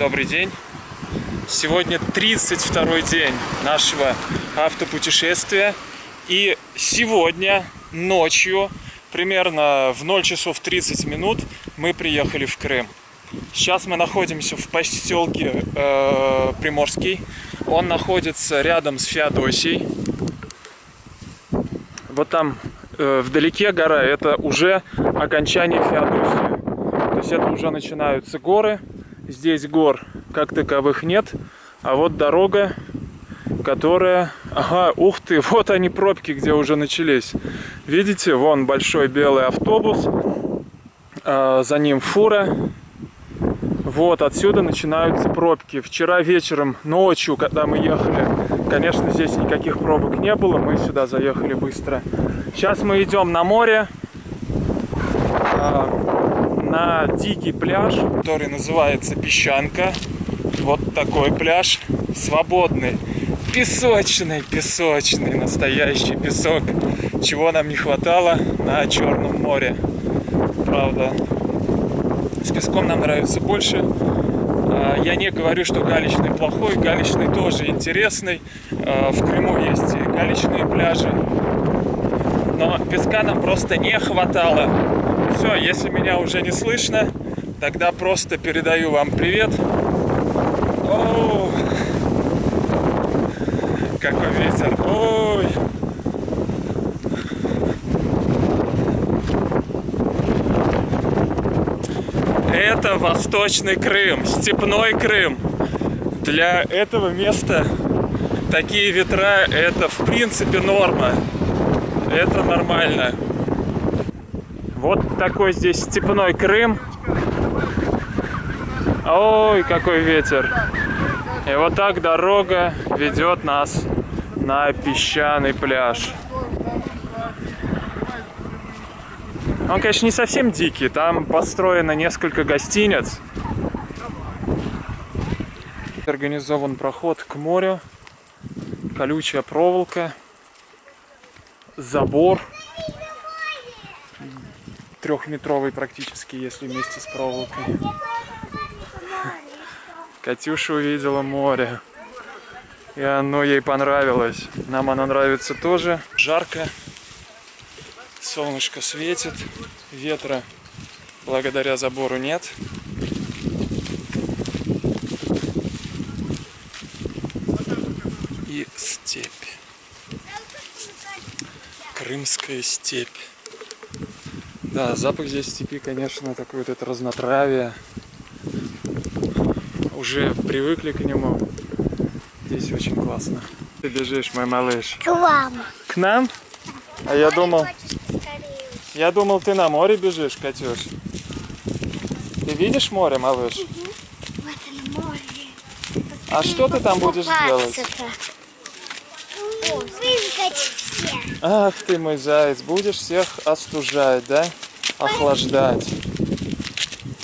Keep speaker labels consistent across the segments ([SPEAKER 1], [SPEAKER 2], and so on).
[SPEAKER 1] Добрый день. Сегодня 32-й день нашего автопутешествия. И сегодня ночью, примерно в 0 часов 30 минут, мы приехали в Крым. Сейчас мы находимся в поселке Приморский. Он находится рядом с Феодосией. Вот там вдалеке гора, это уже окончание Феодосии. То есть это уже начинаются горы. Здесь гор как таковых нет. А вот дорога, которая... Ага, ух ты, вот они пробки, где уже начались. Видите, вон большой белый автобус. За ним фура. Вот отсюда начинаются пробки. Вчера вечером, ночью, когда мы ехали, конечно, здесь никаких пробок не было. Мы сюда заехали быстро. Сейчас мы идем на море. На дикий пляж, который называется Песчанка. Вот такой пляж. Свободный. Песочный, настоящий песок. Чего нам не хватало на Черном море. Правда, с песком нам нравится больше. Я не говорю, что галечный плохой. Галечный тоже интересный. В Крыму есть и галечные пляжи. Но песка нам просто не хватало. Все, если меня уже не слышно, тогда просто передаю вам привет. Оу, какой ветер. Ой. Это Восточный Крым, степной Крым. Для этого места такие ветра, это в принципе норма. Это нормально. Вот такой здесь степной Крым. Ой, какой ветер. И вот так дорога ведет нас на песчаный пляж. Он, конечно, не совсем дикий. Там построено несколько гостиниц. Организован проход к морю. Колючая проволока. Забор. 3-метровый практически, если вместе с проволокой. Катюша увидела море. И оно ей понравилось. Нам оно нравится тоже. Жарко. Солнышко светит. Ветра благодаря забору нет. И степь. Крымская степь. Да, запах здесь степи, конечно, такой вот это разнотравие. Уже привыкли к нему. Здесь очень классно. Ты бежишь, мой малыш.
[SPEAKER 2] К вам.
[SPEAKER 1] К нам? А я думал... Я думал, ты на море бежишь, Катюш. Ты видишь море, малыш?
[SPEAKER 2] Вот оно, море.
[SPEAKER 1] А что ты там будешь делать?
[SPEAKER 2] Выиграть всех.
[SPEAKER 1] Ах ты мой заяц, будешь всех остужать, да? Охлаждать.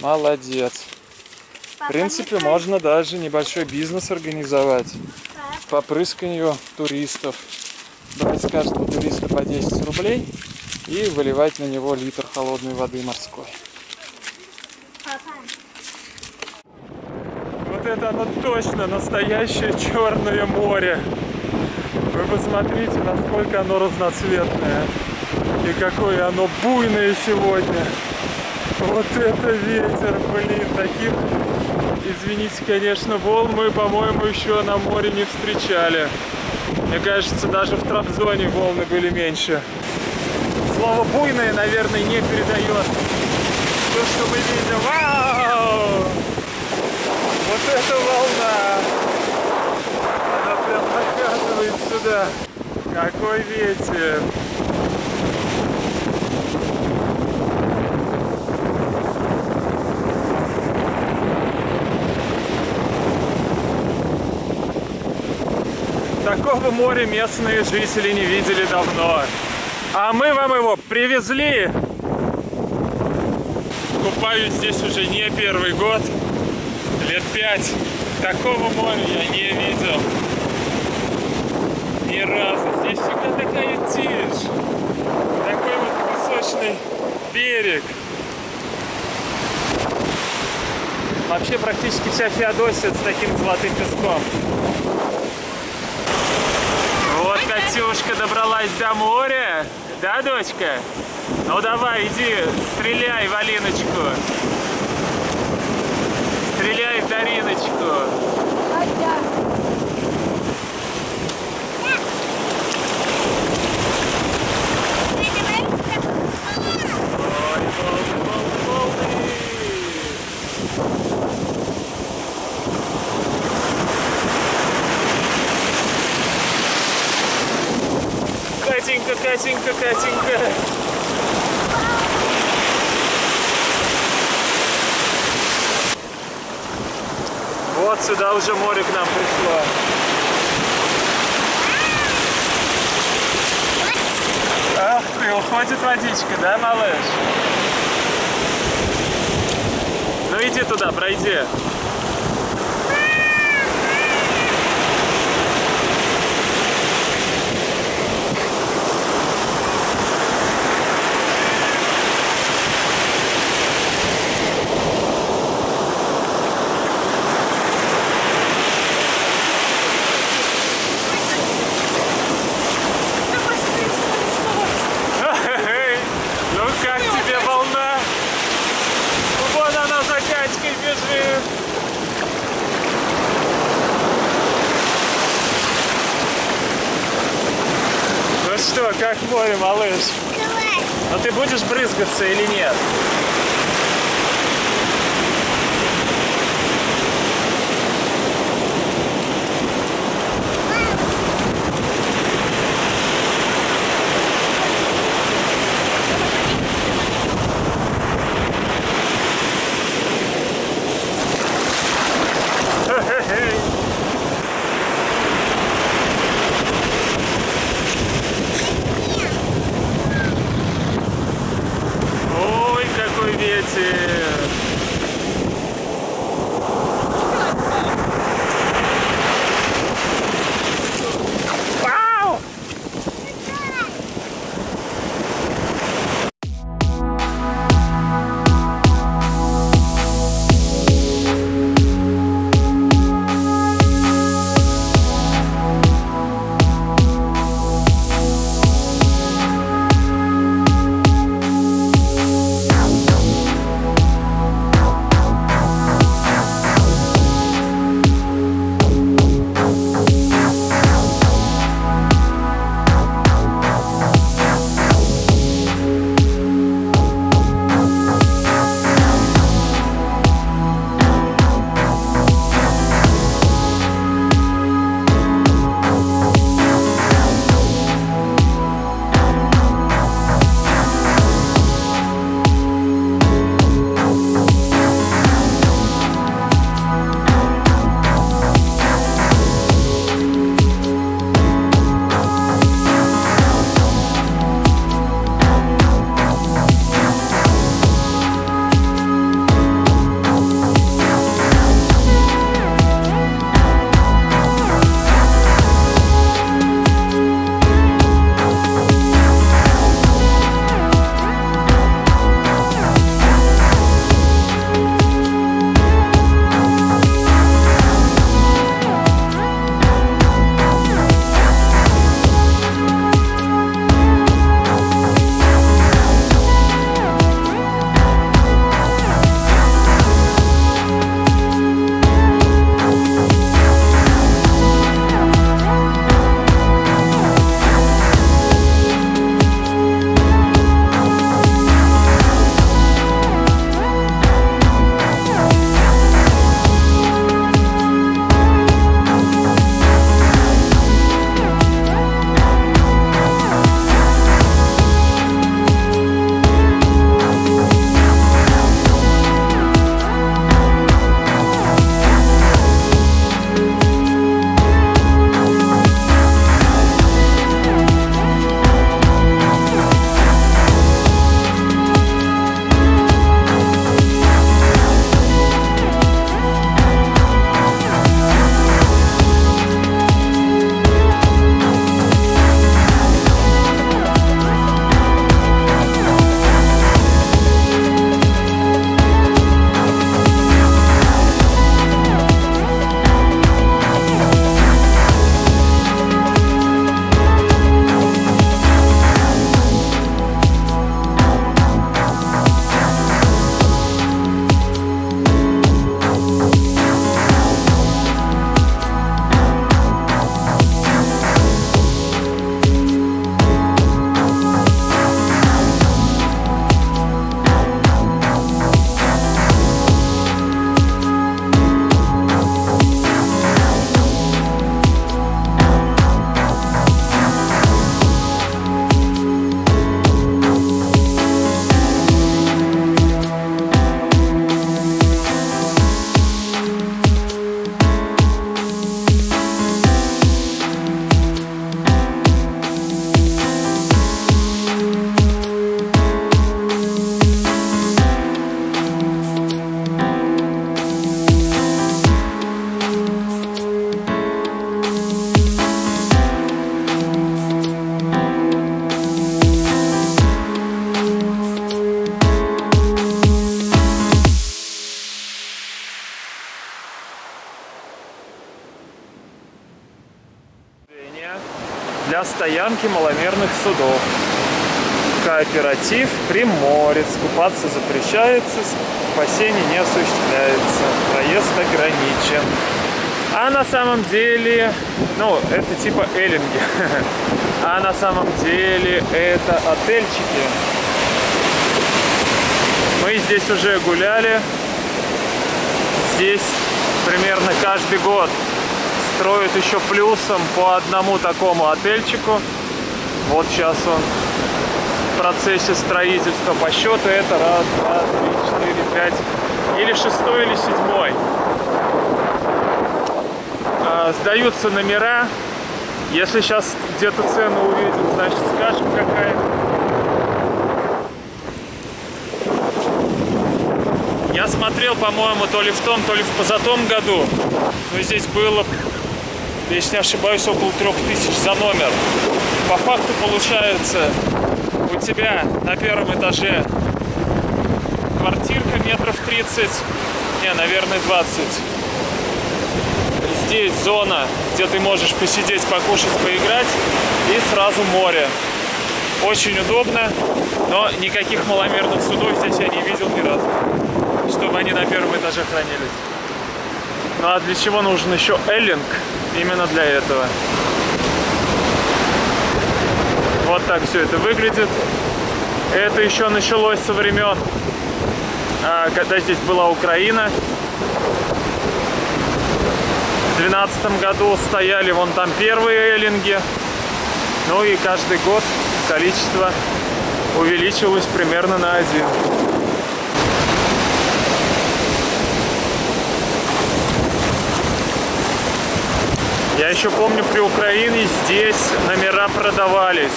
[SPEAKER 1] Молодец. В принципе, можно даже небольшой бизнес организовать по прысканию туристов. Брать с каждого туриста по 10 рублей и выливать на него литр холодной воды морской. Вот это оно точно настоящее Черное море. Вы посмотрите, насколько оно разноцветное. И какое оно буйное сегодня. Вот это ветер, блин, таких, извините, конечно, волн мы, по-моему, еще на море не встречали. Мне кажется, даже в Трабзоне волны были меньше. Слово буйное, наверное, не передает то, что мы видим. Вау! Вот эта волна! Она прям накатывает сюда. Какой ветер! Такого моря местные жители не видели давно. А мы вам его привезли. Купаюсь здесь уже не первый год. Лет 5. Такого моря я не видел. Ни разу. Здесь всегда такая тишь. Такой вот песочный берег. Вообще практически вся Феодосия с таким золотым песком. Вот Катюшка добралась до моря. Да, дочка? Ну давай, иди, стреляй в Алиночку. Стреляй в Дариночку. Ой, волны, волны, волны. Катенька, Катенька, Катенька. Вот сюда уже море к нам пришло. Ах ты, уходит водичка, да, малыш? Ну иди туда, пройди. Ну как тебе волна? Вон она за Катькой бежит. Ну что, как море, малыш?
[SPEAKER 2] Давай.
[SPEAKER 1] Ну ты будешь брызгаться или нет? Ой, какой для стоянки маломерных судов. Кооператив Приморец. Купаться запрещается, спасение не осуществляется, проезд ограничен. А на самом деле, ну, это типа эллинги. А на самом деле это отельчики. Мы здесь уже гуляли. Здесь примерно каждый год строят еще плюсом по одному такому отельчику. Вот сейчас он в процессе строительства. По счету это раз, два, три, 4, 5 или 6 или 7. Сдаются номера. Если сейчас где-то цену увидим, значит скажем какая. Я смотрел, по-моему, то ли в том, то ли в позатом году. Но здесь было, если не ошибаюсь, около 3000 за номер. По факту получается, у тебя на первом этаже квартирка метров 30, не, наверное, 20. Здесь зона, где ты можешь посидеть, покушать, поиграть, и сразу море. Очень удобно, но никаких маломерных судов здесь я не видел ни разу, чтобы они на первом этаже хранились. Ну а для чего нужен еще эллинг? Именно для этого. Вот так все это выглядит. Это еще началось со времен, когда здесь была Украина. В 2012 году стояли вон там первые эллинги. Ну и каждый год количество увеличилось примерно на 1. Я еще помню, при Украине здесь номера продавались.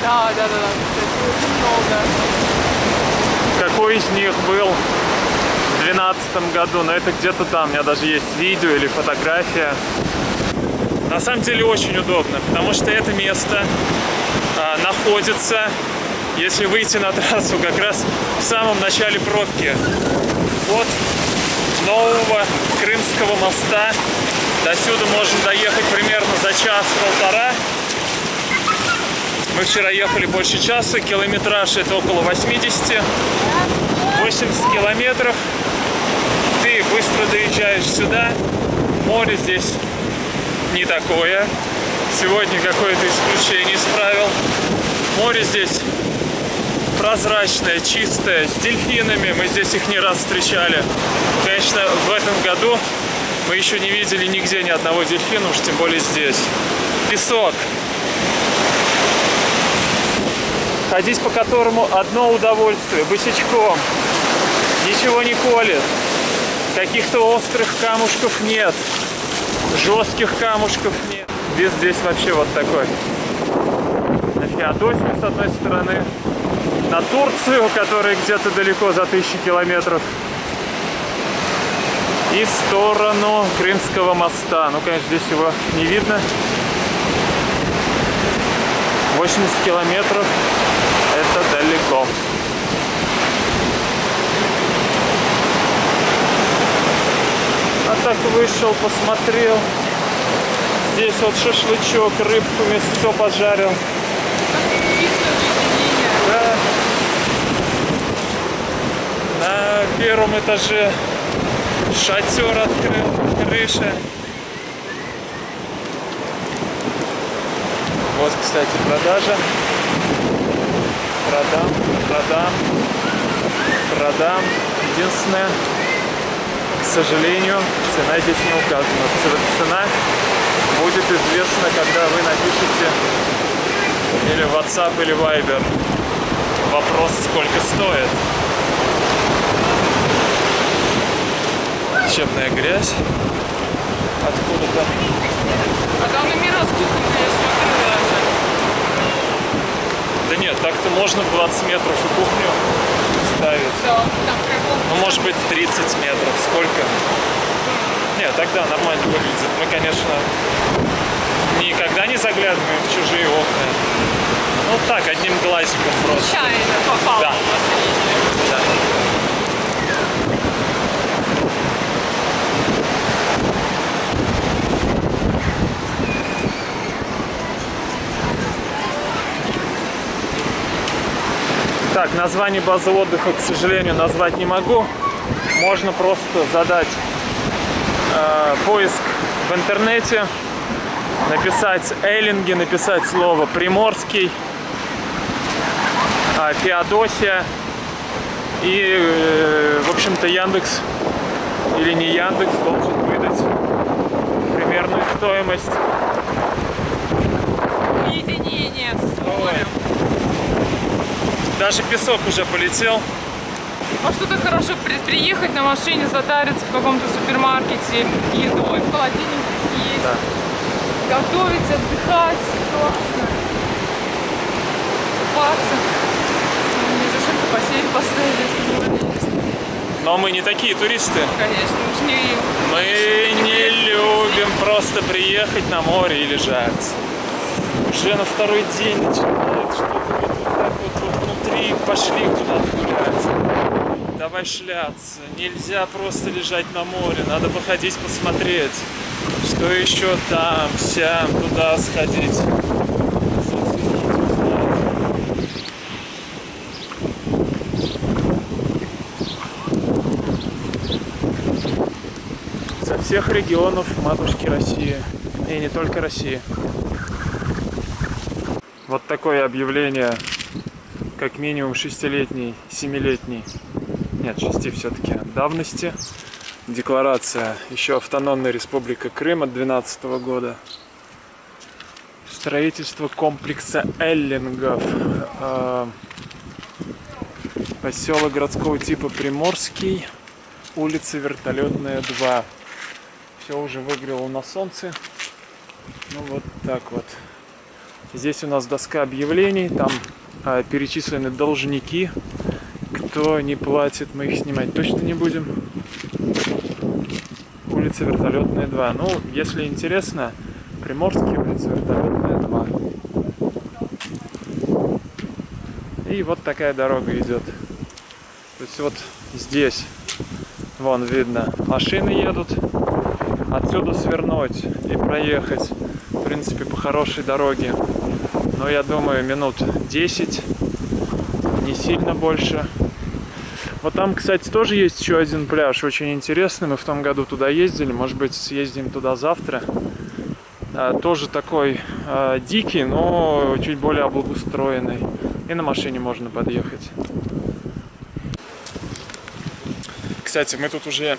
[SPEAKER 3] Да. Очень много.
[SPEAKER 1] Какой из них был в 2012 году? Но это где-то там. У меня даже есть видео или фотография. На самом деле очень удобно, потому что это место находится, если выйти на трассу, как раз в самом начале пробки. Вот нового Крымского моста. До сюда можем доехать примерно за час-полтора. Мы вчера ехали больше часа, километраж это около 80. 80 километров. Ты быстро доезжаешь сюда. Море здесь не такое. Сегодня какое-то исключение из правил. Море здесь прозрачное, чистое, с дельфинами. Мы здесь их не раз встречали. Конечно, в этом году мы еще не видели нигде ни одного дельфина, уж тем более здесь. Песок. Ходить по которому одно удовольствие, босичком. Ничего не колет. Каких-то острых камушков нет. Жестких камушков нет. Вид здесь вообще вот такой. На Феодосию с одной стороны. На Турцию, которая где-то далеко за 1000 километров. И в сторону Крымского моста. Ну, конечно, здесь его не видно. 80 километров. Это далеко. А так вышел, посмотрел. Здесь вот шашлычок, рыбку, мясо поджарил. Да. На первом этаже шатер открыл, крыша. Вот, кстати, продажа. Продам. Единственное, к сожалению, цена здесь не указана. Цена будет известна, когда вы напишите или в WhatsApp, или Viber. Вопрос, сколько стоит. Лечебная грязь. Откуда-то.
[SPEAKER 3] А там номера с кухонкой, я смотрю даже.
[SPEAKER 1] Да нет, так-то можно в 20 метров и кухню ставить.
[SPEAKER 3] Да, там прикол.
[SPEAKER 1] Ну, может быть, 30 метров. Сколько? Нет, тогда нормально выглядит. Мы, конечно, никогда не заглядываем в чужие окна. Ну, так, одним глазиком просто.
[SPEAKER 3] Случайно попал
[SPEAKER 1] Да.
[SPEAKER 3] в последнее.
[SPEAKER 1] Да. Так, название базы отдыха, к сожалению, назвать не могу. Можно просто задать поиск в интернете, написать Эллинги, написать слово Приморский, Феодосия, и, в общем-то, Яндекс или не Яндекс должен выдать примерную стоимость.
[SPEAKER 3] Единение с морем.
[SPEAKER 1] Даже песок уже полетел.
[SPEAKER 3] Может, это хорошо приехать на машине, затариться в каком-то супермаркете едой, в холодильнике съесть, да. Готовить, отдыхать, классно, купаться. Не зачем-то бассейн поставили, если не вылезли.
[SPEAKER 1] Но мы не такие туристы.
[SPEAKER 3] Конечно,
[SPEAKER 1] мы не любим просто приехать на море и лежать. Уже на второй день начинает что-то вот так вот внутри, пошли куда-то гулять. Давай шляться. Нельзя просто лежать на море, надо походить, посмотреть, что еще там, сям, туда сходить. Со всех регионов матушки России. И не только России. Вот такое объявление, как минимум 6-летней, 7-летней, нет, 6 все-таки, давности. Декларация еще автономная республика Крым от 2012 года. Строительство комплекса Эллингов. Поселок городского типа Приморский, улица Вертолетная, 2. Все уже выгорело на солнце. Ну вот так вот. Здесь у нас доска объявлений, там перечислены должники. Кто не платит, мы их снимать точно не будем. Улица Вертолетная, 2. Ну, если интересно, Приморский, улица Вертолетная, 2. И вот такая дорога идет. То есть вот здесь, вон видно, машины едут. Отсюда свернуть и проехать, в принципе, по хорошей дороге. Но я думаю, минут 10, не сильно больше. Вот там, кстати, тоже есть еще один пляж, очень интересный. Мы в том году туда ездили, может быть, съездим туда завтра. Тоже такой дикий, но чуть более облагоустроенный. И на машине можно подъехать. Кстати, мы тут уже,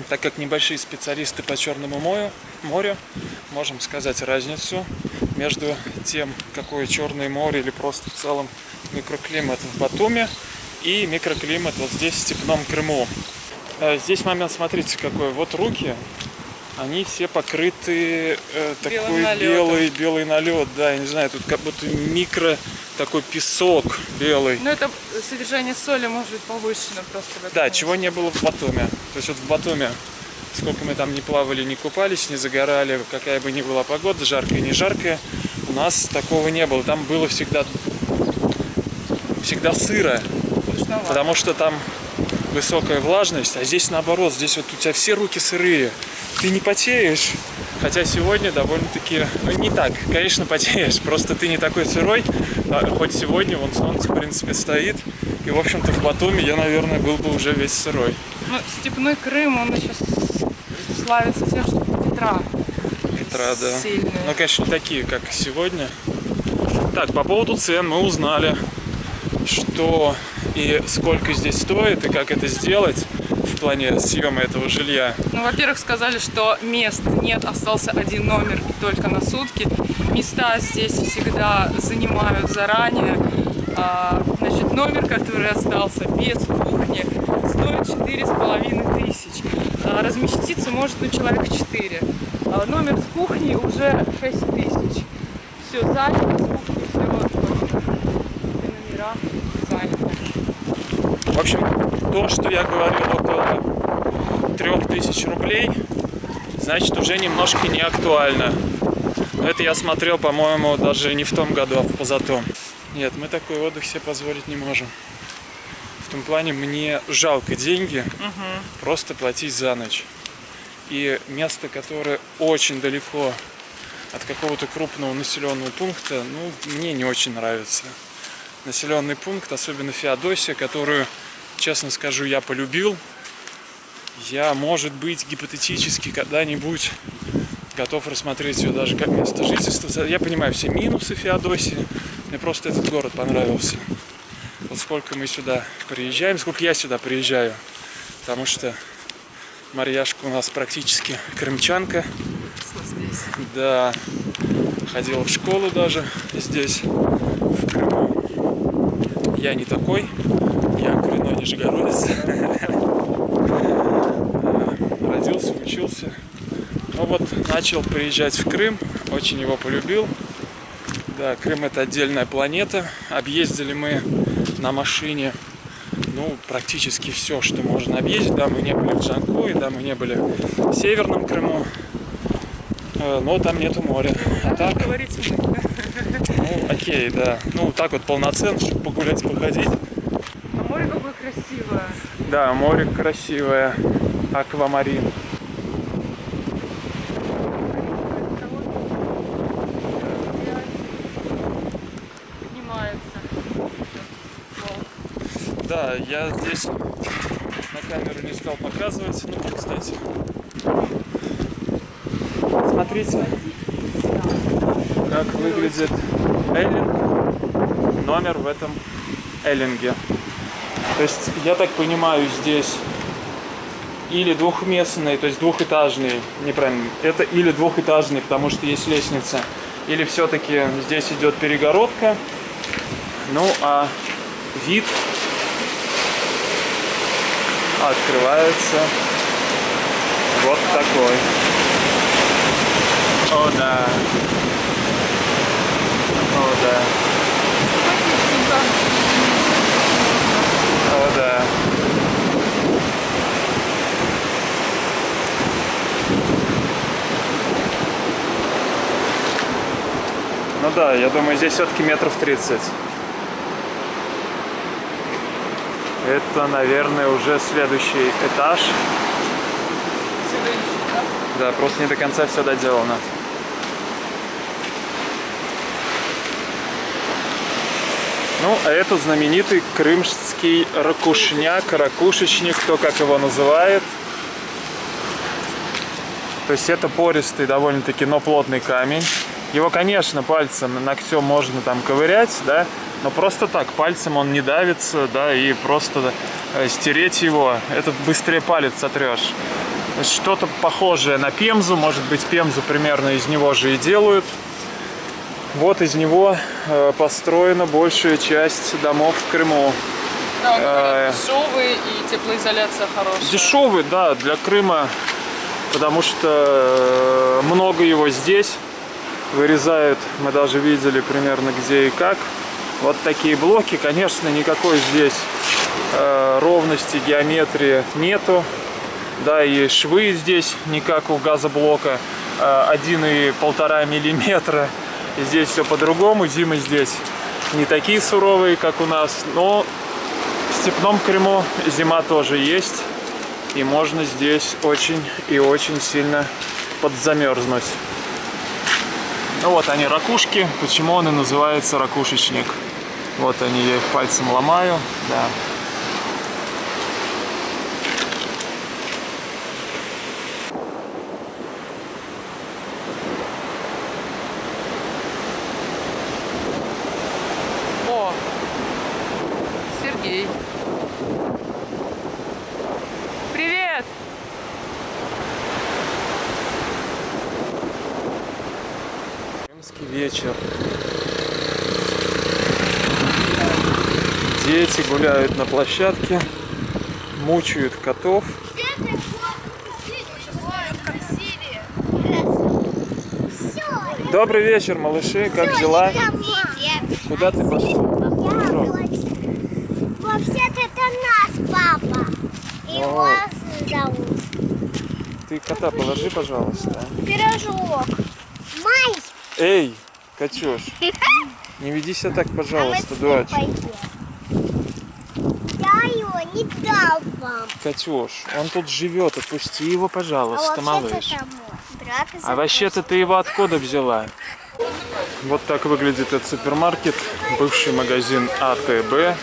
[SPEAKER 1] так как небольшие специалисты по Черному морю, можем сказать разницу между тем, какое Черное море или просто в целом микроклимат в Батуми и микроклимат вот здесь, в степном Крыму. Здесь момент, смотрите, какой. Вот руки, они все покрыты такой белый налет. Да, я не знаю, тут как будто такой песок белый.
[SPEAKER 3] Ну это содержание соли может быть повышено просто.
[SPEAKER 1] Да, чего не было в Батуми. То есть вот в Батуми, сколько мы там не плавали, не купались, не загорали, какая бы ни была погода, жаркая, не жаркая, у нас такого не было. Там было всегда сыро, потому что там высокая влажность, а здесь наоборот, здесь вот у тебя все руки сырые, ты не потеешь. Хотя сегодня довольно-таки, ну не так, конечно, потеешь, просто ты не такой сырой, хоть сегодня вон солнце, в принципе, стоит, и, в общем-то, в Батуми я, наверное, был бы уже весь сырой.
[SPEAKER 3] Ну, степной Крым, он сейчас славится тем, что ветра
[SPEAKER 1] да.
[SPEAKER 3] Сильные.
[SPEAKER 1] Ну, конечно, не такие, как сегодня. Так, по поводу цен мы узнали, что и сколько здесь стоит, и как это сделать в плане съема этого жилья.
[SPEAKER 3] Ну, во-первых, сказали, что мест нет, остался один номер и только на сутки. Места здесь всегда занимают заранее. Значит, номер, который остался без кухни, стоит 4500. Разместиться может человек 4. Номер с кухней уже 6000. Все занято, с кухней все номера заняты.
[SPEAKER 1] В общем, то, что я говорил, около 3000 рублей, значит, уже немножко не актуально. Это я смотрел, по-моему, даже не в том году, а в позатом. Нет, мы такой отдых себе позволить не можем. В том плане, мне жалко деньги просто платить за ночь. И место, которое очень далеко от какого-то крупного населенного пункта, ну, мне не очень нравится. населенный пункт, особенно Феодосия, которую, честно скажу, я полюбил. Я, может быть, гипотетически когда-нибудь готов рассмотреть ее даже как место жительства. Я понимаю все минусы Феодосии, мне просто этот город понравился. Вот сколько мы сюда приезжаем, сколько я сюда приезжаю, потому что Марьяшка у нас практически крымчанка.
[SPEAKER 3] Здесь.
[SPEAKER 1] Да, ходила в школу даже здесь, в Крыму. Я не такой, я коренной нижегородец. Родился, учился. Ну вот, начал приезжать в Крым, очень его полюбил. Да, Крым — это отдельная планета. Объездили мы на машине, ну, практически все, что можно объездить. Да, мы не были в Джанкое, да, мы не были в Северном Крыму, но там нету моря. А так, ну, окей, да. Ну, так вот полноценно, чтобы погулять, походить.
[SPEAKER 3] А море какое красивое.
[SPEAKER 1] Да, море красивое, аквамарин. Да, я здесь на камеру не стал показывать. Ну, кстати, смотрите, как выглядит Эллинг, номер в этом Эллинге. То есть, я так понимаю, здесь или двухместный, то есть двухэтажный, неправильно, это или двухэтажный, потому что есть лестница, или все-таки здесь идет перегородка. Ну, а вид открывается вот такой. О, да. О, да. О, да. Ну да, я думаю, здесь все-таки метров 30. Это, наверное, уже следующий этаж. Да, просто не до конца все доделано. Ну, а это знаменитый крымский ракушняк, ракушечник, кто как его называет. То есть это пористый довольно-таки, но плотный камень. Его, конечно, пальцем, ногтем можно там ковырять, да, но просто так пальцем он не давится, да, и просто стереть его, это быстрее палец сотрешь. Что-то похожее на пемзу, может быть, пемзу примерно из него же и делают. Вот из него построена большая часть домов в Крыму.
[SPEAKER 3] Да, дешевые и теплоизоляция хорошая.
[SPEAKER 1] Дешевый, да, для Крыма, потому что много его здесь вырезают. Мы даже видели примерно где и как. Вот такие блоки, конечно, никакой здесь ровности, геометрии нету. Да, и швы здесь не как у газоблока, 1,5 миллиметра. И здесь все по-другому. Зимы здесь не такие суровые, как у нас, но в степном Крыму зима тоже есть. И можно здесь очень и очень сильно подзамерзнуть. Ну вот они, ракушки. Почему он и называется ракушечник? Вот они, я их пальцем ломаю. Да.
[SPEAKER 3] О, Сергей. Привет!
[SPEAKER 1] Крымский вечер. Дети гуляют на площадке, мучают котов. Добрый вечер, малыши, как дела? Куда ты пошел?
[SPEAKER 2] Вообще-то это наш папа. Его зовут.
[SPEAKER 1] Ты кота положи, пожалуйста.
[SPEAKER 2] Пирожок. Май.
[SPEAKER 1] Эй, Катюш, не веди себя так, пожалуйста, дочь.
[SPEAKER 2] Я его не дал вам.
[SPEAKER 1] Катюш, он тут живет, отпусти его, пожалуйста, малыш.
[SPEAKER 2] Брат
[SPEAKER 1] А вообще-то ты его откуда взяла? Вот так выглядит этот супермаркет, бывший магазин АТБ.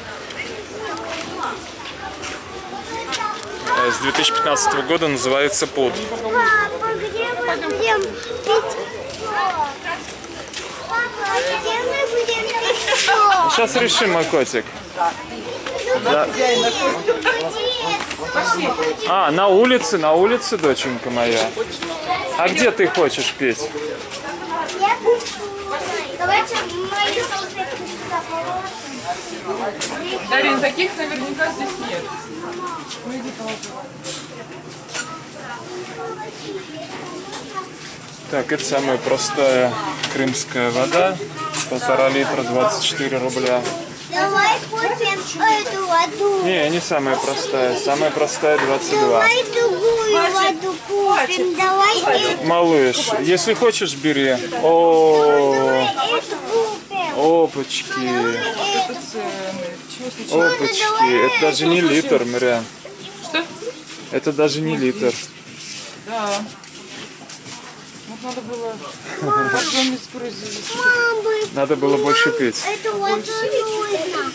[SPEAKER 1] С 2015 года называется ПУД.
[SPEAKER 2] Папа, где мы будем пить? Папа, где мы будем пить?
[SPEAKER 1] Сейчас решим, мой котик. Да. А, на улице, доченька моя. А где ты хочешь петь?
[SPEAKER 2] Я хочу. Давайте мои салфетки сюда положим.
[SPEAKER 3] Дарин, таких наверняка здесь нет.
[SPEAKER 1] Так, это самая простая крымская вода. 1,5 литра, 24 рубля.
[SPEAKER 2] Давай купим эту воду.
[SPEAKER 1] Не самая простая. Самая простая 22.
[SPEAKER 2] Давай другую воду купим. Давай эту.
[SPEAKER 1] Малыш, если хочешь, бери. О,
[SPEAKER 2] Эту купим.
[SPEAKER 1] опачки. Опачки. Это даже не литр, Миря.
[SPEAKER 3] Что?
[SPEAKER 1] Это даже не литр.
[SPEAKER 3] Да. Вот надо было подъемник произвести.
[SPEAKER 2] Мама,
[SPEAKER 1] Надо было больше пить.
[SPEAKER 2] эту воду нужно.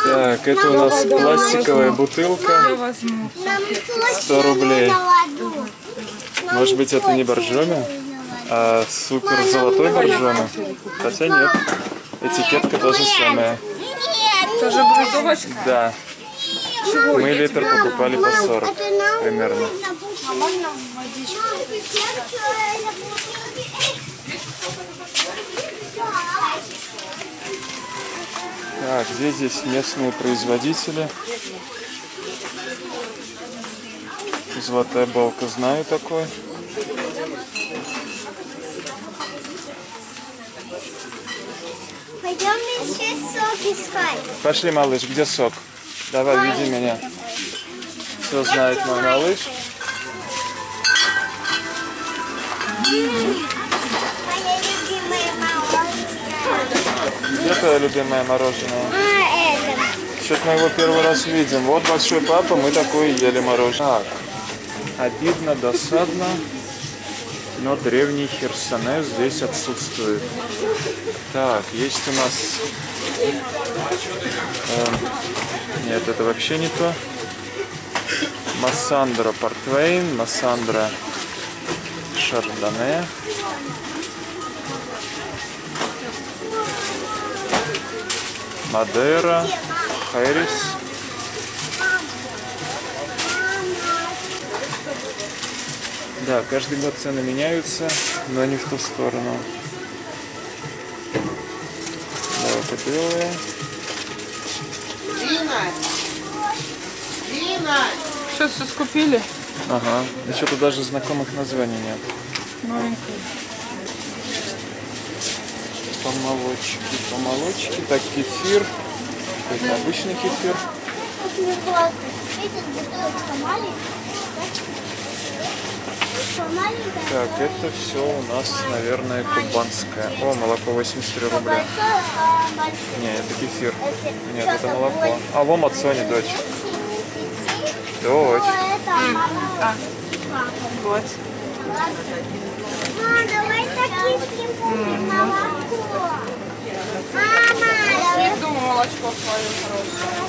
[SPEAKER 1] Так, это у нас пластиковая бутылка.
[SPEAKER 3] Я возьму.
[SPEAKER 2] Нам
[SPEAKER 1] 100 рублей.
[SPEAKER 2] на воду.
[SPEAKER 1] Может быть, это не боржоми, а супер золотой боржоми? Хотя нет. Этикетка тоже самая.
[SPEAKER 3] Тоже бутылочка?
[SPEAKER 1] Да. Мы литр покупали по 40
[SPEAKER 2] Это нам
[SPEAKER 1] примерно.
[SPEAKER 2] нужно. А можно водичку?
[SPEAKER 1] Так, где здесь местные производители? Золотая балка, знаю такой.
[SPEAKER 2] Пойдем еще сок искать.
[SPEAKER 1] Пошли, малыш, где сок? Давай, веди меня. Все знает мой малыш.
[SPEAKER 2] Моя любимая мороженое.
[SPEAKER 1] Где твое любимое мороженое?
[SPEAKER 2] Это.
[SPEAKER 1] Что-то мы его первый раз видим. Вот большой папа, мы такое ели мороженое. Так, обидно, досадно, но древний херсонес здесь отсутствует. Так, есть у нас... нет, это вообще не то. Массандра Портвейн, Массандра Шардоне. Мадейра, Хэрис. Да, каждый год цены меняются, но не в ту сторону. Да, это белые.
[SPEAKER 3] Что, все скупили?
[SPEAKER 1] Ага, и что-то даже знакомых названий нет.
[SPEAKER 3] Новенькая.
[SPEAKER 1] Помолочки. Так, кефир. Это обычный кефир.
[SPEAKER 2] Видите, бутылочка маленькая. Маленькая.
[SPEAKER 1] Так, это все у нас, наверное, кубанское. О, молоко 83 рубля. Не, это кефир. Нет, это молоко. А, вон от Сони, дочь. Дочь.
[SPEAKER 3] Вот.
[SPEAKER 2] Мама, давай токийским купим молоко. Мама, давай.
[SPEAKER 3] Я думаю, молочко свое хорошее.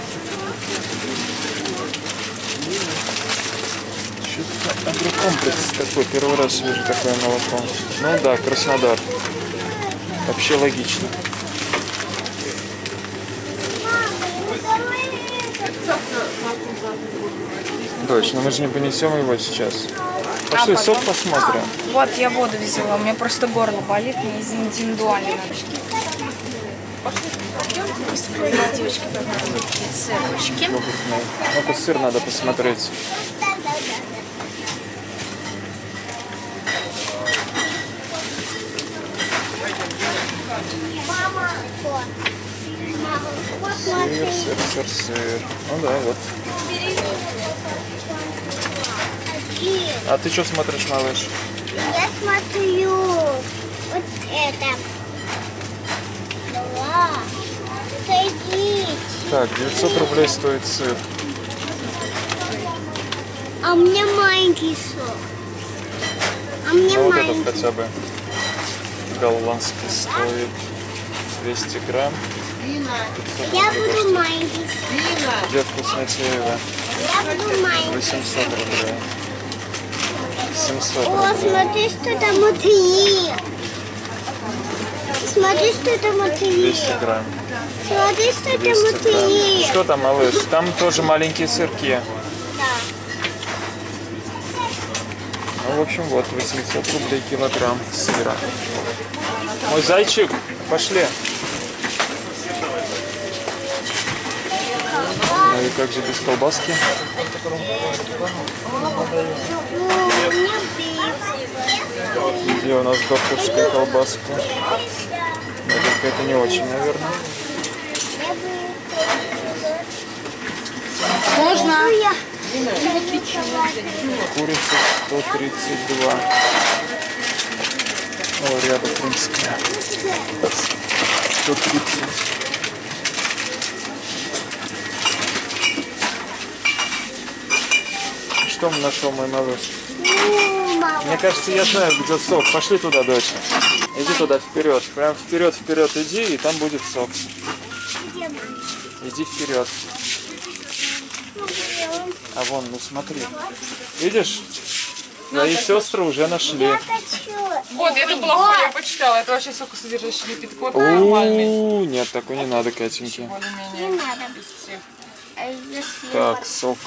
[SPEAKER 1] Что-то агрокомплекс такой. Первый раз вижу такое молоко. Ну да, Краснодар. Вообще логично. Дочь, но мы же не понесем его сейчас. Пошли, сок посмотрим.
[SPEAKER 4] Вот я воду взяла, у меня просто горло болит, мне индивидуально надо. Девочки, как надо выпить сырочки.
[SPEAKER 1] Ну-ка, сыр надо посмотреть.
[SPEAKER 2] Мама, вот. Мама,
[SPEAKER 1] Сыр. Ну да, вот. А ты что смотришь, малыш?
[SPEAKER 2] я смотрю вот это. Да. Садись.
[SPEAKER 1] Так, 900 рублей стоит сыр.
[SPEAKER 2] А у меня маленький сок. А мне
[SPEAKER 1] Ну вот
[SPEAKER 2] маленький.
[SPEAKER 1] этот хотя бы голландский стоит 200 грамм.
[SPEAKER 2] Я буду маленький.
[SPEAKER 1] Где вкуснотеево?
[SPEAKER 2] Я буду маленький.
[SPEAKER 1] 800 рублей. 700
[SPEAKER 2] О,
[SPEAKER 1] рублей.
[SPEAKER 2] смотри, что там внутри. Смотри, что там внутри.
[SPEAKER 1] 200 грамм.
[SPEAKER 2] Смотри, что там
[SPEAKER 1] 200 грамм.
[SPEAKER 2] внутри.
[SPEAKER 1] Что там, малыш? Там тоже маленькие сырки.
[SPEAKER 2] Да.
[SPEAKER 1] Ну, в общем, вот 800 рублей килограмм сыра. Мой зайчик, пошли. Ну и как же без колбаски? Где у нас докторская колбаска? Это какая-то не очень, наверное.
[SPEAKER 2] Можно?
[SPEAKER 1] Курица 132. О, ряба крымская. 130. Что нашел мой малыш?
[SPEAKER 2] Мама.
[SPEAKER 1] Мне кажется, я знаю, где сок. Пошли туда, дочь. Иди туда вперед. Прям вперед иди, и там будет сок. Иди вперед. А вон, ну смотри. Видишь? Твои сестры уже нашли.
[SPEAKER 2] Я хочу.
[SPEAKER 3] Вот, это плохое, я почитала. Это вообще сокосодержащий липид. Кот нормальный.
[SPEAKER 1] У, нет, такой не надо, Катеньки.
[SPEAKER 3] Более-менее.
[SPEAKER 2] Не надо.
[SPEAKER 3] Без всех.
[SPEAKER 1] Так, сок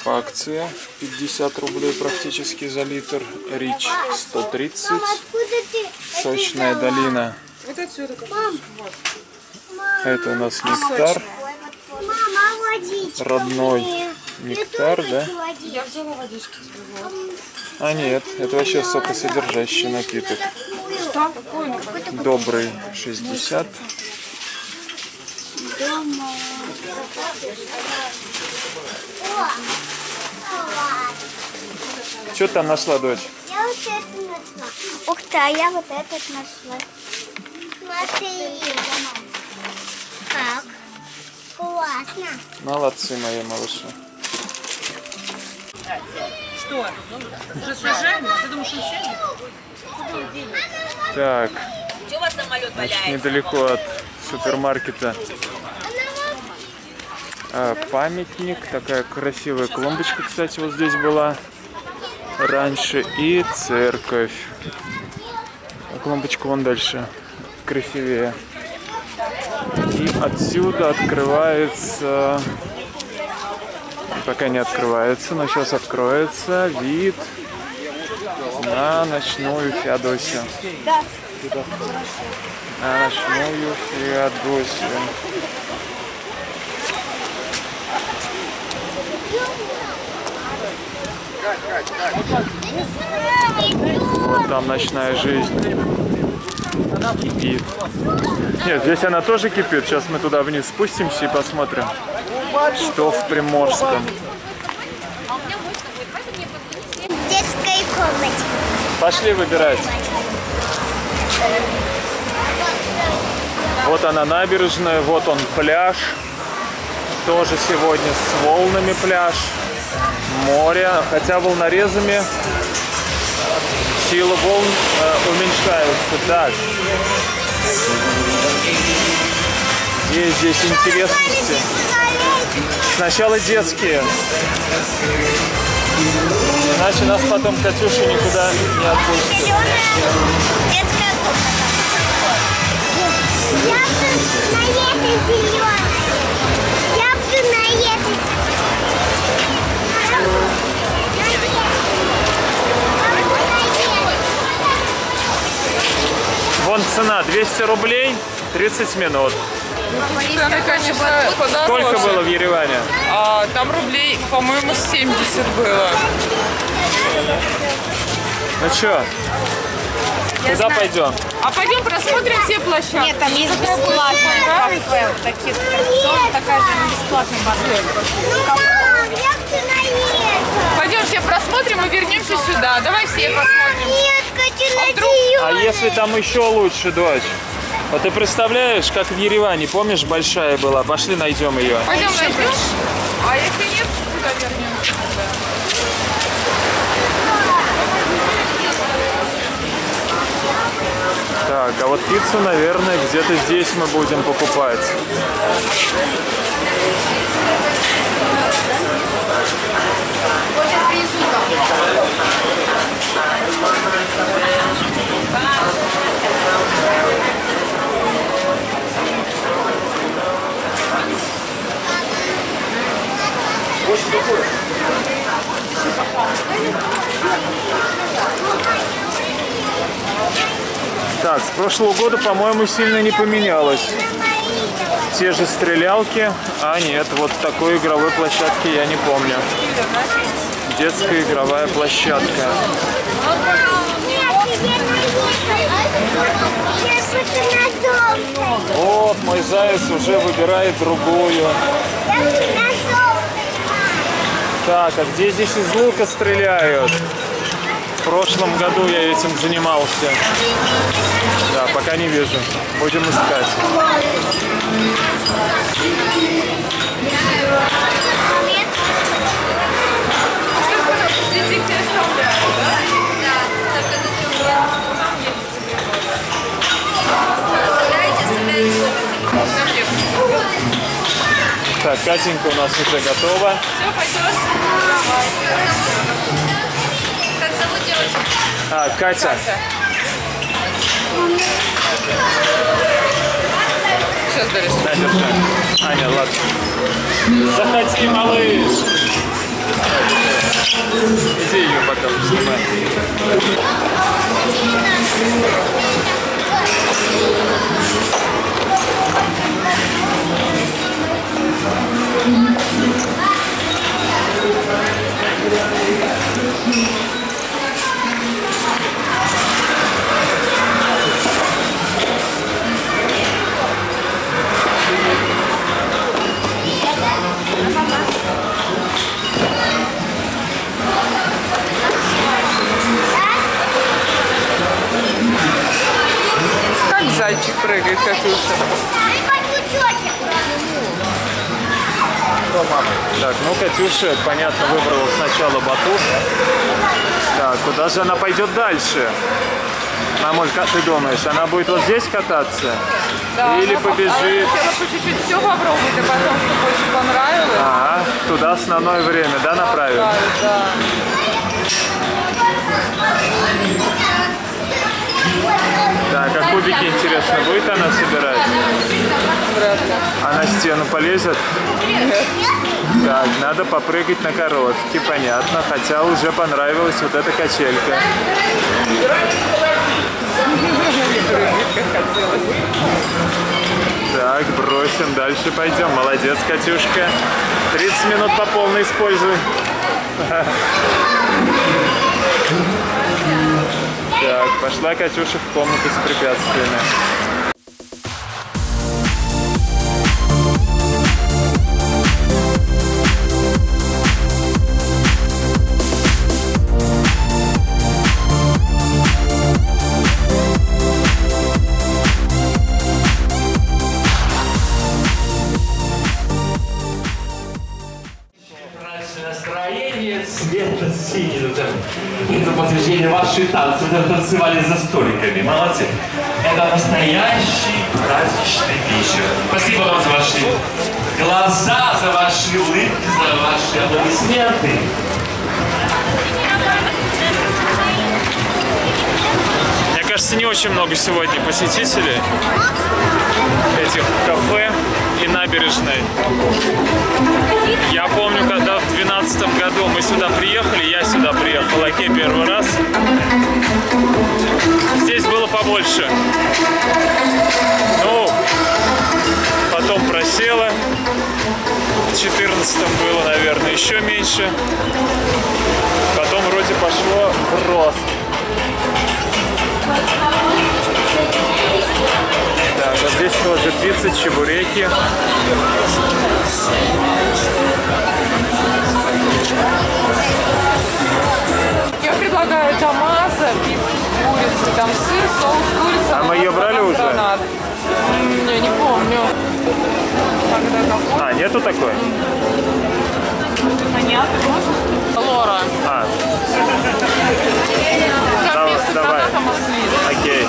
[SPEAKER 1] по акции 50 рублей практически за литр. Рич 130.
[SPEAKER 2] Мама, откуда ты?
[SPEAKER 1] Сочная долина.
[SPEAKER 3] Вот отсюда как вот.
[SPEAKER 1] Это у нас нектар.
[SPEAKER 2] Мама, водичка.
[SPEAKER 1] Родной
[SPEAKER 2] мне.
[SPEAKER 1] нектар,
[SPEAKER 2] Я
[SPEAKER 1] да?
[SPEAKER 2] тоже хочу водичку.
[SPEAKER 3] Я взяла водички тебе. Вот.
[SPEAKER 1] А нет, это вообще сокосодержащий напиток.
[SPEAKER 3] Что? Какой напиток?
[SPEAKER 1] Добрый 60.
[SPEAKER 2] Дома. О,
[SPEAKER 1] Что ты там нашла, дочь?
[SPEAKER 2] я вот это нашла. Ух ты, а я вот этот нашла. Смотри. Как? Классно.
[SPEAKER 1] Молодцы мои малыши.
[SPEAKER 5] Что? Уже съезжаем? Ты думаешь, он сядет?
[SPEAKER 1] Так,
[SPEAKER 5] Чего у вас самолет
[SPEAKER 1] значит,
[SPEAKER 5] валяется?
[SPEAKER 1] недалеко от супермаркета памятник. Такая красивая клумбочка, кстати, вот здесь была раньше. И церковь. А клумбочка вон дальше, красивее. И отсюда открывается... Пока не открывается, но сейчас откроется вид на ночную Феодосию. На ночную Феодосию. Вот там ночная жизнь кипит. Нет, здесь она тоже кипит. Сейчас мы туда вниз спустимся и посмотрим, что в Приморском.
[SPEAKER 2] В детской комнате.
[SPEAKER 1] Пошли выбирать. Вот она набережная, вот он пляж. Тоже сегодня с волнами пляж. Море, хотя волнорезами сила волн уменьшается. Так. Есть здесь интересности. Сначала детские. Иначе нас потом Катюша никуда не отпустит.
[SPEAKER 2] Детская комната. Я буду на этой зеленой. Я буду на этой.
[SPEAKER 1] Вон цена 200 рублей, 30 минут.
[SPEAKER 3] Цены, конечно, подороже.
[SPEAKER 1] Сколько было в Ереване?
[SPEAKER 3] Там рублей, по-моему, 70 было.
[SPEAKER 1] Ну что, куда пойдем?
[SPEAKER 3] А пойдем просмотрим все площадки.
[SPEAKER 4] Нет, там есть бесплатные кафе, такие аттракционы, такая же бесплатная бордель.
[SPEAKER 2] Мам, я хочу на это.
[SPEAKER 3] Пойдем все просмотрим и вернемся сюда. Давай все посмотрим.
[SPEAKER 2] Нет, хочу на
[SPEAKER 3] вдруг-
[SPEAKER 1] А
[SPEAKER 2] зеленой.
[SPEAKER 1] если там еще лучше, дочь? Вот ты представляешь, как в Ереване, помнишь, большая была? Пошли найдем ее.
[SPEAKER 3] Пойдем найдем. А если нет, куда вернемся?
[SPEAKER 1] Так, а А вот пиццу, наверное, где-то здесь мы будем покупать. Так, с прошлого года, по-моему, сильно не поменялось. Те же стрелялки. А нет, вот такой игровой площадки я не помню. Детская игровая площадка. Вот, мой заяц уже выбирает другую. Так, а где здесь из лука стреляют? В прошлом году я этим занимался. Да, пока не вижу. Будем искать. Так, Катенька у нас уже готова.
[SPEAKER 3] Все, пойдет.
[SPEAKER 5] Как зовут девочку?
[SPEAKER 1] А, Катя.
[SPEAKER 3] Сейчас, Дариш.
[SPEAKER 1] На, держи. Аня, ладно. Заходи, малыш. Иди ее пока поснимай.
[SPEAKER 3] Как зайчик прыгает, Катюша.
[SPEAKER 1] Так, ну Катюша, понятно, выбрала сначала батут. Так, куда же она пойдет дальше? Мамуль, как ты думаешь, она будет вот здесь кататься?
[SPEAKER 3] Да,
[SPEAKER 1] Или
[SPEAKER 3] она
[SPEAKER 1] побежит?
[SPEAKER 3] хотела по чуть-чуть все попробовать, а потом, что больше понравилось.
[SPEAKER 1] Ага, туда основное время, да, направить?
[SPEAKER 3] Да.
[SPEAKER 1] Так, а кубики, интересно, будет она собирать?
[SPEAKER 3] Вряд ли.
[SPEAKER 1] А на стену полезет?
[SPEAKER 3] Нет.
[SPEAKER 1] Так, надо попрыгать на коробке, понятно, хотя уже понравилась вот эта качелька. Так, бросим, дальше пойдем. Молодец, Катюшка. 30 минут по полной используй. Так, пошла Катюша в комнату с препятствиями.
[SPEAKER 6] Настроение светло-синее. Это подтверждение вашей танцы. Вы танцевали за столиками. Молодцы. Это настоящий праздничный вечер. Спасибо вам за ваши глаза, за ваши улыбки, за ваши аплодисменты.
[SPEAKER 1] Мне кажется, не очень много сегодня посетителей этих кафе и набережной. Я помню, когда в 2012 году мы сюда приехали, я сюда приехал, окей, первый раз. Здесь было побольше. Ну, потом просело. В 2014 было, наверное, еще меньше. Потом вроде пошло в рост. Так, вот здесь тоже пицца, чебуреки.
[SPEAKER 3] Я предлагаю томазо, пиццу с курицей, там сыр, соус курица.
[SPEAKER 1] А мы ее брали уже?
[SPEAKER 3] Гранат. Я не помню.
[SPEAKER 1] А, нету такой?
[SPEAKER 3] Лора.
[SPEAKER 1] А,
[SPEAKER 3] Как вместо
[SPEAKER 1] давай.
[SPEAKER 3] граната маслины.
[SPEAKER 1] Окей.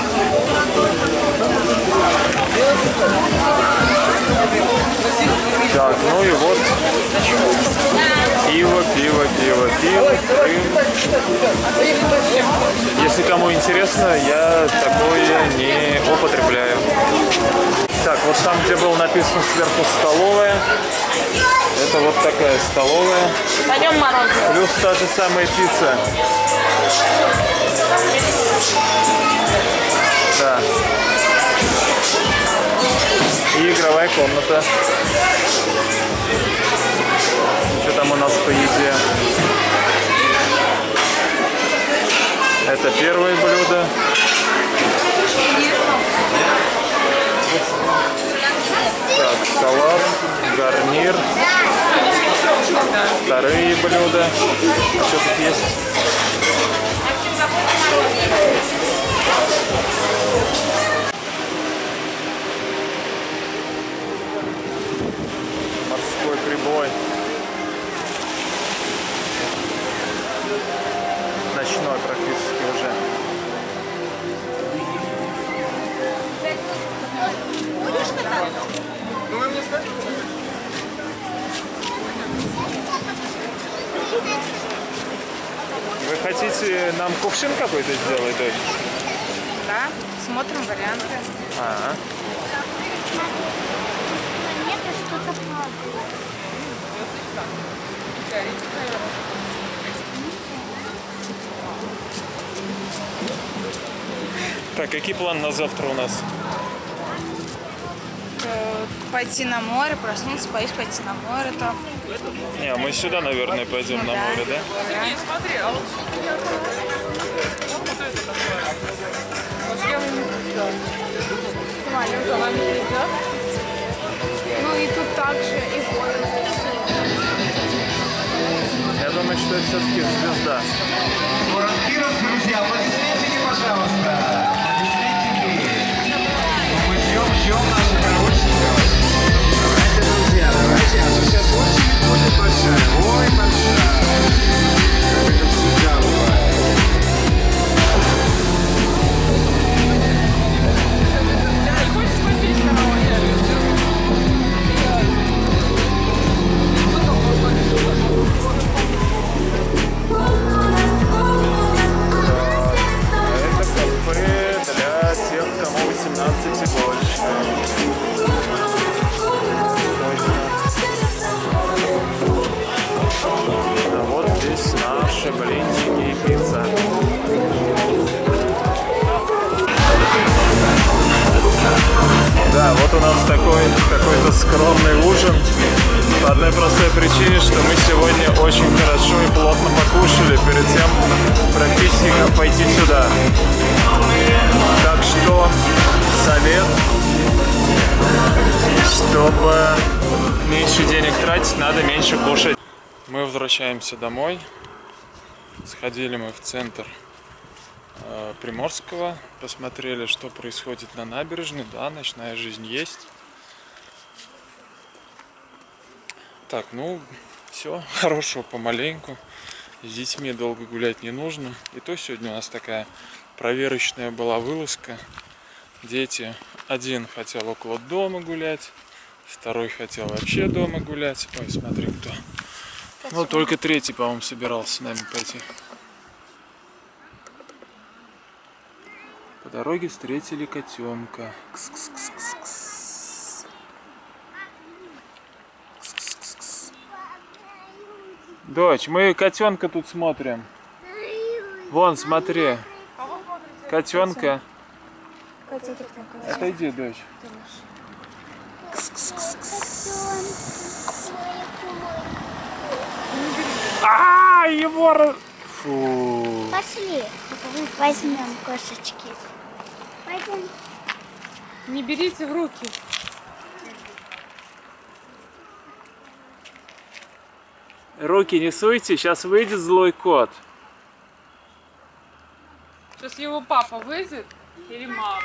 [SPEAKER 1] Если кому интересно, я такое не употребляю. Так, вот там, где было написано сверху столовая, это вот такая столовая.
[SPEAKER 4] Пойдем мороженое.
[SPEAKER 1] Плюс та же самая пицца. Да. И игровая комната. Что там у нас по еде? Это первое блюдо. Так, салат, гарнир. Вторые блюда. Что тут есть? Морской прибой. Ночной практически уже. Вы хотите нам кувшин какой-то сделать, дочь?
[SPEAKER 4] Да, смотрим варианты.
[SPEAKER 1] Ага.
[SPEAKER 2] Монеты что-то падает.
[SPEAKER 1] Так, какие планы на завтра у нас?
[SPEAKER 4] Пойти на море, проснуться, поесть, пойти на море там.
[SPEAKER 1] Не, мы сюда, наверное, пойдем на море, да?
[SPEAKER 3] Смотри, а вот за нами идет.
[SPEAKER 4] Ну и тут также и город.
[SPEAKER 1] Я думаю, что это все-таки звезда.
[SPEAKER 7] Город Кировск, друзья, аплодисментики, пожалуйста. Аплодисментики. Мы ждем наших научников. Давайте, друзья, давайте. А то сейчас очередь будет большая. Ой, большая. Это всегда бывает.
[SPEAKER 1] Блинчики и пицца. Да, вот у нас какой-то скромный ужин. По одной простой причине, что мы сегодня очень хорошо и плотно покушали перед тем практически как пойти сюда. Так что совет, чтобы меньше денег тратить, надо меньше кушать. Мы возвращаемся домой. Сходили мы в центр Приморского, посмотрели, что происходит на набережной. Да, ночная жизнь есть. Так, ну, все, хорошего помаленьку. С детьми долго гулять не нужно. И то сегодня у нас такая проверочная была вылазка. Дети, один хотел около дома гулять, второй хотел вообще дома гулять. Ой, смотри, кто. Ну, только третий, по-моему, собирался с нами пойти. По дороге встретили котенка. Кс-кс-кс-кс-кс. Кс-кс-кс-кс. Дочь, мы котенка тут смотрим. Вон, смотри. Котенка. Отойди, дочь. Его... Фу.
[SPEAKER 2] Пошли, возьмем кошечки. Пойдем.
[SPEAKER 3] Не берите в руки.
[SPEAKER 1] Руки не суйте, сейчас выйдет злой кот.
[SPEAKER 3] Сейчас его папа выйдет или мама.